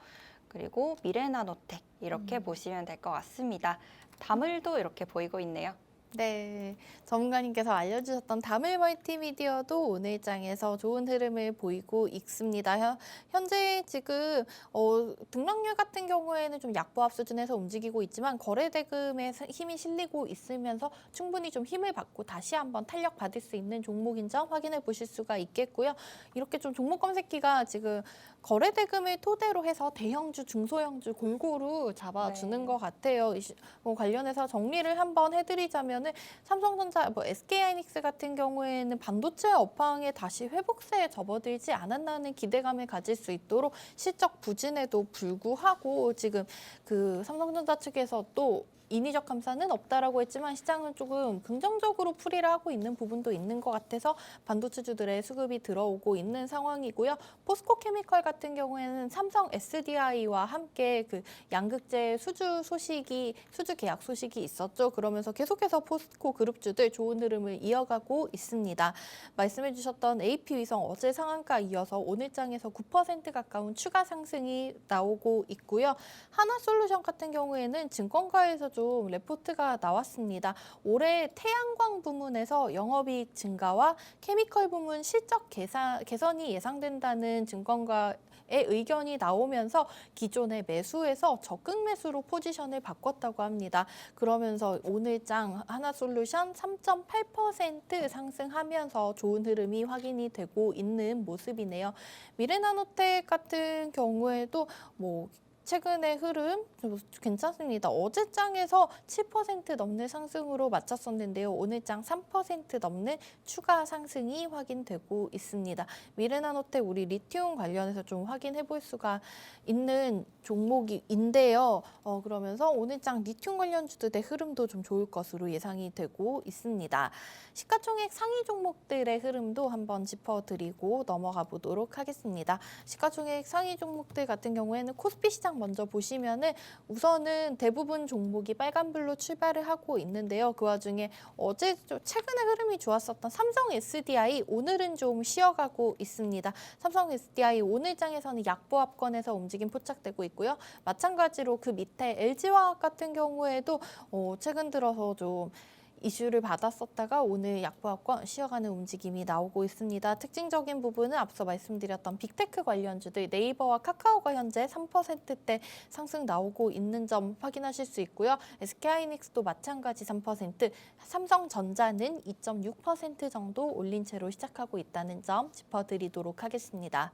S2: 그리고 미래나노텍 이렇게 보시면 될 것 같습니다. 다물도 이렇게 보이고 있네요.
S1: 네, 전문가님께서 알려주셨던 다물 멀티미디어도 오늘 장에서 좋은 흐름을 보이고 있습니다. 현재 지금 등락률 같은 경우에는 좀 약보합 수준에서 움직이고 있지만 거래대금에 힘이 실리고 있으면서 충분히 좀 힘을 받고 다시 한번 탄력 받을 수 있는 종목인 점 확인해 보실 수가 있겠고요. 이렇게 좀 종목 검색기가 지금 거래대금을 토대로 해서 대형주, 중소형주 골고루 잡아주는 것 같아요. 관련해서 정리를 한번 해드리자면은 삼성전자, SK하이닉스 같은 경우에는 반도체 업황에 다시 회복세에 접어들지 않았나는 기대감을 가질 수 있도록 실적 부진에도 불구하고 지금 그 삼성전자 측에서 또 인위적 감사는 없다라고 했지만 시장은 조금 긍정적으로 풀이를 하고 있는 부분도 있는 것 같아서 반도체주들의 수급이 들어오고 있는 상황이고요. 포스코케미칼 같은 경우에는 삼성 SDI와 함께 그 양극재 수주 계약 소식이 있었죠. 그러면서 계속해서 포스코 그룹주들 좋은 흐름을 이어가고 있습니다. 말씀해주셨던 AP위성 어제 상한가 이어서 오늘 장에서 9% 가까운 추가 상승이 나오고 있고요. 하나솔루션 같은 경우에는 증권가에서 좀 레포트가 나왔습니다. 올해 태양광 부문에서 영업이익 증가와 케미컬 부문 실적 개선이 예상된다는 증권가의 의견이 나오면서 기존의 매수에서 적극 매수로 포지션을 바꿨다고 합니다. 그러면서 오늘장 하나솔루션 3.8% 상승하면서 좋은 흐름이 확인이 되고 있는 모습이네요. 미래나노텍 같은 경우에도 최근의 흐름 괜찮습니다. 어제장에서 7% 넘는 상승으로 마쳤었는데요. 오늘장 3% 넘는 추가 상승이 확인되고 있습니다. 미래나노텍 우리 리튬 관련해서 좀 확인해 볼 수가 있는 종목인데요. 그러면서 오늘장 리튬 관련주들의 흐름도 좀 좋을 것으로 예상이 되고 있습니다. 시가총액 상위 종목들의 흐름도 한번 짚어드리고 넘어가 보도록 하겠습니다. 시가총액 상위 종목들 같은 경우에는 코스피 시장 먼저 보시면은 우선은 대부분 종목이 빨간불로 출발을 하고 있는데요. 그 와중에 어제 최근에 흐름이 좋았었던 삼성 SDI 오늘은 좀 쉬어가고 있습니다. 삼성 SDI 오늘장에서는 약보합권에서 움직임 포착되고 있고요. 마찬가지로 그 밑에 LG화학 같은 경우에도 최근 들어서 좀 이슈를 받았었다가 오늘 약보합권 쉬어가는 움직임이 나오고 있습니다. 특징적인 부분은 앞서 말씀드렸던 빅테크 관련주들 네이버와 카카오가 현재 3%대 상승 나오고 있는 점 확인하실 수 있고요. SK하이닉스도 마찬가지 3%, 삼성전자는 2.6% 정도 올린 채로 시작하고 있다는 점 짚어드리도록 하겠습니다.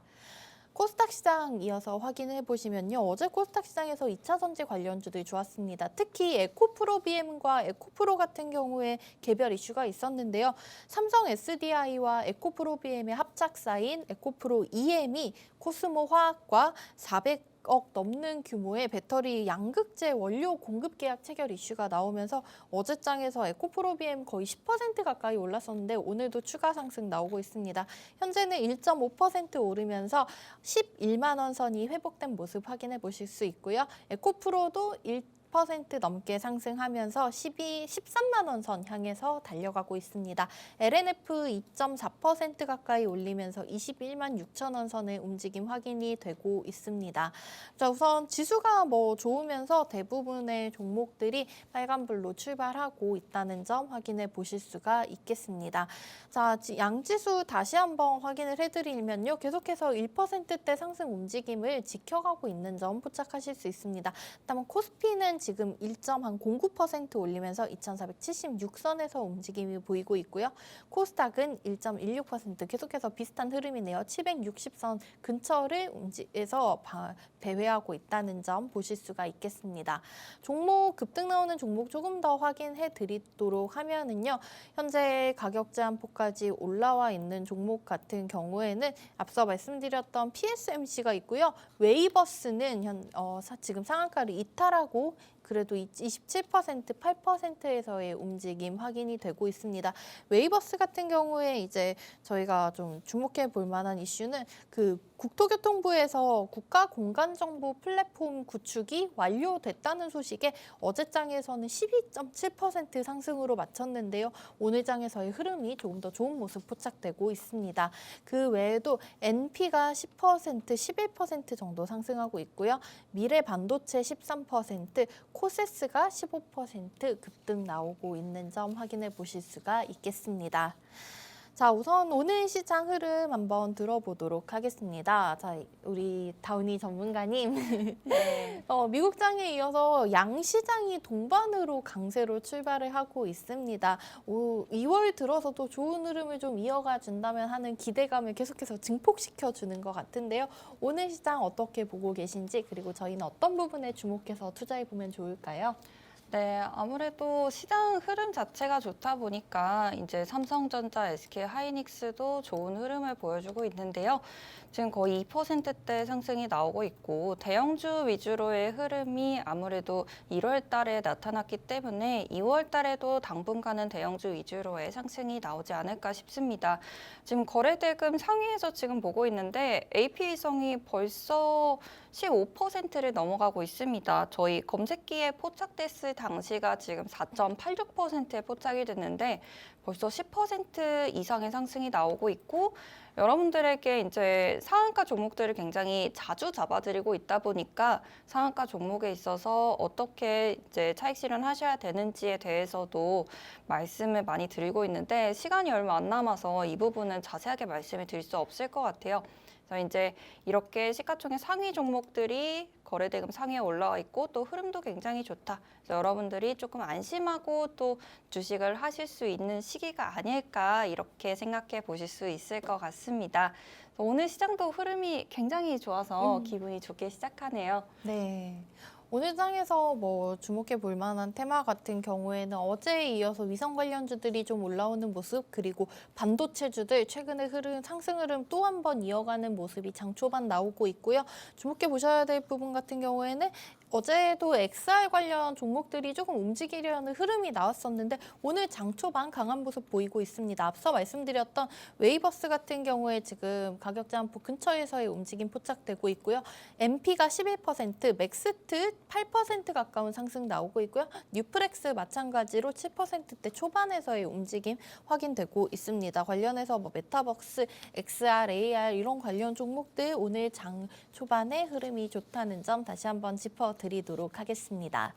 S1: 코스닥 시장 이어서 확인해 보시면요. 어제 코스닥 시장에서 2차 전지 관련주들이 좋았습니다. 특히 에코프로비엠과 에코프로 같은 경우에 개별 이슈가 있었는데요. 삼성 SDI와 에코프로비엠의 합작사인 에코프로 EM이 코스모 화학과 400억 넘는 규모의 배터리 양극재 원료 공급 계약 체결 이슈가 나오면서 어제장에서 에코프로비엠 거의 10% 가까이 올랐었는데 오늘도 추가 상승 나오고 있습니다. 현재는 1.5% 오르면서 11만 원 선이 회복된 모습 확인해 보실 수 있고요. 에코프로도 1% 넘게 상승하면서 13만 원 선 향해서 달려가고 있습니다. LNF 2.4% 가까이 올리면서 21만 6천 원 선의 움직임 확인이 되고 있습니다. 자, 우선 지수가 좋으면서 대부분의 종목들이 빨간불로 출발하고 있다는 점 확인해 보실 수가 있겠습니다. 자, 양지수 다시 한번 확인을 해드리면요. 계속해서 1%대 상승 움직임을 지켜가고 있는 점 포착하실 수 있습니다. 다만 코스피는 지금 1.09% 올리면서 2,476선에서 움직임이 보이고 있고요. 코스닥은 1.16% 계속해서 비슷한 흐름이네요. 760선 근처를 에서 배회하고 있다는 점 보실 수가 있겠습니다. 종목 급등 나오는 종목 조금 더 확인해 드리도록 하면은요. 현재 가격 제한폭까지 올라와 있는 종목 같은 경우에는 앞서 말씀드렸던 PSMC가 있고요. 웨이버스는 지금 상한가를 이탈하고 그래도 27%, 8%에서의 움직임 확인이 되고 있습니다. 웨이버스 같은 경우에 이제 저희가 좀 주목해 볼 만한 이슈는 그 국토교통부에서 국가공간정보 플랫폼 구축이 완료됐다는 소식에 어제장에서는 12.7% 상승으로 마쳤는데요. 오늘장에서의 흐름이 조금 더 좋은 모습 포착되고 있습니다. 그 외에도 NP가 10%, 11% 정도 상승하고 있고요. 미래반도체 13%, 코세스가 15% 급등 나오고 있는 점 확인해 보실 수가 있겠습니다. 자, 우선 오늘 시장 흐름 한번 들어보도록 하겠습니다. 자, 우리 다운이 전문가님.
S2: 네.
S1: 미국장에 이어서 양시장이 동반으로 강세로 출발을 하고 있습니다. 2월 들어서도 좋은 흐름을 좀 이어가 준다면 하는 기대감을 계속해서 증폭시켜 주는 것 같은데요. 오늘 시장 어떻게 보고 계신지 그리고 저희는 어떤 부분에 주목해서 투자해 보면 좋을까요?
S2: 네, 아무래도 시장 흐름 자체가 좋다 보니까 이제 삼성전자, SK하이닉스도 좋은 흐름을 보여주고 있는데요. 지금 거의 2%대 상승이 나오고 있고 대형주 위주로의 흐름이 아무래도 1월 달에 나타났기 때문에 2월 달에도 당분간은 대형주 위주로의 상승이 나오지 않을까 싶습니다. 지금 거래대금 상위에서 지금 보고 있는데 AP위성이 벌써 15%를 넘어가고 있습니다. 저희 검색기에 포착됐을 당시가 지금 4.86%에 포착이 됐는데 벌써 10% 이상의 상승이 나오고 있고 여러분들에게 이제 상한가 종목들을 굉장히 자주 잡아드리고 있다 보니까 상한가 종목에 있어서 어떻게 이제 차익 실현하셔야 되는지에 대해서도 말씀을 많이 드리고 있는데 시간이 얼마 안 남아서 이 부분은 자세하게 말씀을 드릴 수 없을 것 같아요. 그래서 이제 이렇게 시가총액 상위 종목들이 거래대금 상위에 올라와 있고 또 흐름도 굉장히 좋다. 그래서 여러분들이 조금 안심하고 또 주식을 하실 수 있는 시기가 아닐까 이렇게 생각해 보실 수 있을 것 같습니다. 오늘 시장도 흐름이 굉장히 좋아서 기분이 좋게 시작하네요.
S1: 네. 오늘 장에서 뭐 주목해 볼 만한 테마 같은 경우에는 어제에 이어서 위성 관련주들이 좀 올라오는 모습, 그리고 반도체주들 최근의 상승 흐름 또 한 번 이어가는 모습이 장 초반 나오고 있고요. 주목해 보셔야 될 부분 같은 경우에는 어제도 XR 관련 종목들이 조금 움직이려는 흐름이 나왔었는데 오늘 장 초반 강한 모습 보이고 있습니다. 앞서 말씀드렸던 웨이버스 같은 경우에 지금 가격 제한폭 근처에서의 움직임 포착되고 있고요. MP가 11%, 맥스트 8% 가까운 상승 나오고 있고요. 뉴프렉스 마찬가지로 7%대 초반에서의 움직임 확인되고 있습니다. 관련해서 뭐 메타버스, XR, AR 이런 관련 종목들 오늘 장 초반에 흐름이 좋다는 점 다시 한번 짚어드리도록 하겠습니다.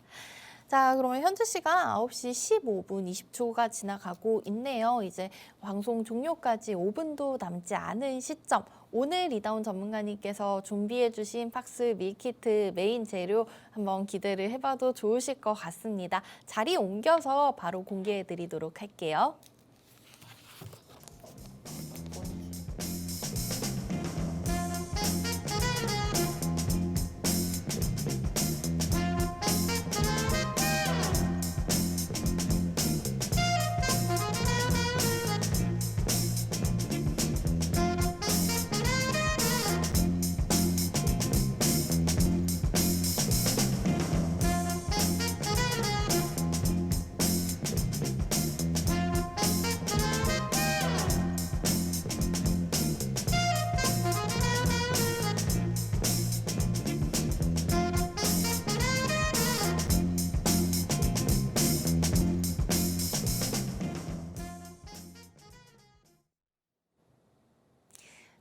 S1: 자, 그러면 현재 시간 9시 15분 20초가 지나가고 있네요. 이제 방송 종료까지 5분도 남지 않은 시점. 오늘 이다운 전문가님께서 준비해 주신 팍스 밀키트 메인 재료 한번 기대를 해봐도 좋으실 것 같습니다. 자리 옮겨서 바로 공개해 드리도록 할게요.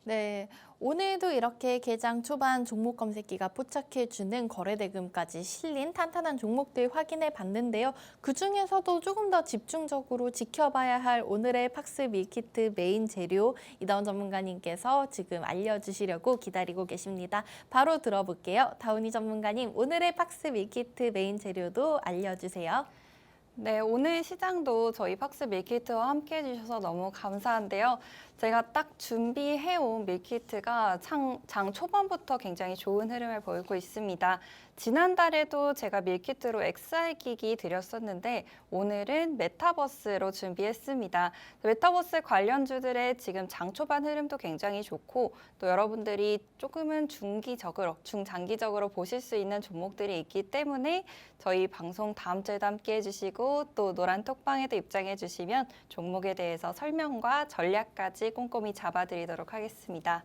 S1: 네, 오늘도 이렇게 개장 초반 종목 검색기가 포착해주는 거래대금까지 실린 탄탄한 종목들 확인해 봤는데요. 그중에서도 조금 더 집중적으로 지켜봐야 할 오늘의 팍스 밀키트 메인 재료 이다운 전문가님께서 지금 알려주시려고 기다리고 계십니다. 바로 들어볼게요. 다운이 전문가님, 오늘의 팍스 밀키트 메인 재료도 알려주세요.
S2: 네, 오늘 시장도 저희 팍스 밀키트와 함께 해주셔서 너무 감사한데요. 제가 딱 준비해온 밀키트가 장 초반부터 굉장히 좋은 흐름을 보이고 있습니다. 지난달에도 제가 밀키트로 XR 기기 드렸었는데 오늘은 메타버스로 준비했습니다. 메타버스 관련주들의 지금 장 초반 흐름도 굉장히 좋고 또 여러분들이 조금은 중장기적으로 보실 수 있는 종목들이 있기 때문에 저희 방송 다음 주에도 함께 해주시고 또 노란 톡방에도 입장해 주시면 종목에 대해서 설명과 전략까지 꼼꼼히 잡아드리도록 하겠습니다.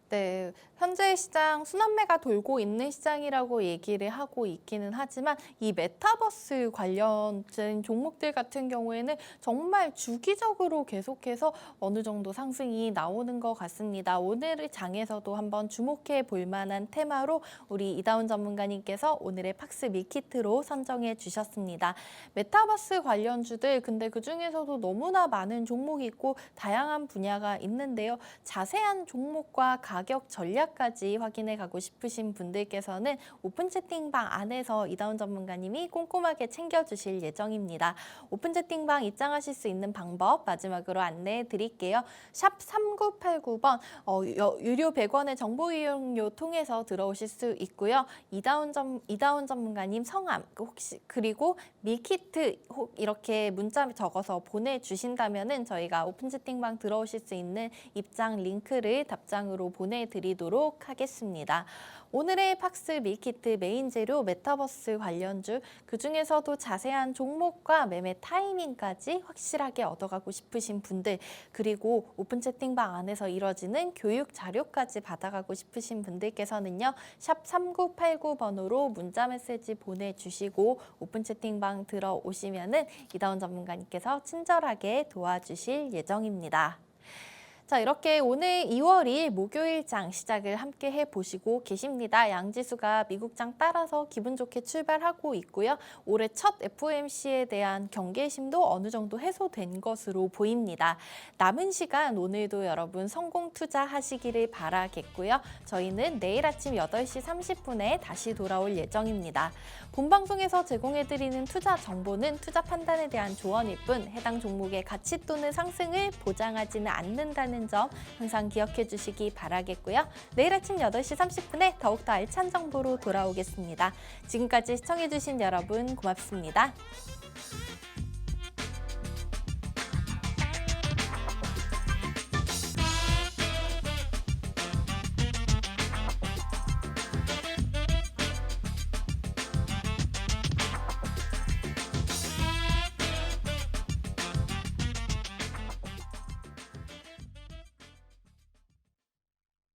S1: 네, 현재 시장 순환매가 돌고 있는 시장이라고 얘기를 하고 있기는 하지만 이 메타버스 관련된 종목들 같은 경우에는 정말 주기적으로 계속해서 어느 정도 상승이 나오는 것 같습니다. 오늘의 장에서도 한번 주목해 볼 만한 테마로 우리 이다운 전문가님께서 오늘의 팍스 밀키트로 선정해 주셨습니다. 메타버스 관련주들 근데 그중에서도 너무나 많은 종목이 있고 다양한 분야가 있는데요. 자세한 종목과 가격 전략까지 확인해 가고 싶으신 분들께서는 오픈 채팅방 안에서 이다운 전문가님이 꼼꼼하게 챙겨주실 예정입니다. 오픈 채팅방 입장하실 수 있는 방법 마지막으로 안내해 드릴게요. 샵 3989번 유료 100원의 정보 이용료 통해서 들어오실 수 있고요. 이다운 전문가님 성함 혹시 그리고 밀키트 이렇게 문자 적어서 보내주신다면은 저희가 오픈 채팅방 들어오실 수 있는 입장 링크를 답장으로 보내 보내드리도록 하겠습니다. 오늘의 팍스 밀키트 메인 재료 메타버스 관련주, 그중에서도 자세한 종목과 매매 타이밍까지 확실하게 얻어가고 싶으신 분들, 그리고 오픈 채팅방 안에서 이뤄지는 교육 자료까지 받아가고 싶으신 분들께서는요, 샵 3989번으로 문자 메시지 보내주시고 오픈 채팅방 들어오시면은 이다운 전문가님께서 친절하게 도와주실 예정입니다. 자, 이렇게 오늘 2월 2일 목요일장 시작을 함께 해보시고 계십니다. 양지수가 미국장 따라서 기분 좋게 출발하고 있고요. 올해 첫 FOMC에 대한 경계심도 어느 정도 해소된 것으로 보입니다. 남은 시간 오늘도 여러분 성공 투자하시기를 바라겠고요. 저희는 내일 아침 8시 30분에 다시 돌아올 예정입니다. 본방송에서 제공해드리는 투자 정보는 투자 판단에 대한 조언일 뿐 해당 종목의 가치 또는 상승을 보장하지는 않는다는 점 항상 기억해 주시기 바라겠고요. 내일 아침 8시 30분에 더욱더 알찬 정보로 돌아오겠습니다. 지금까지 시청해 주신 여러분 고맙습니다.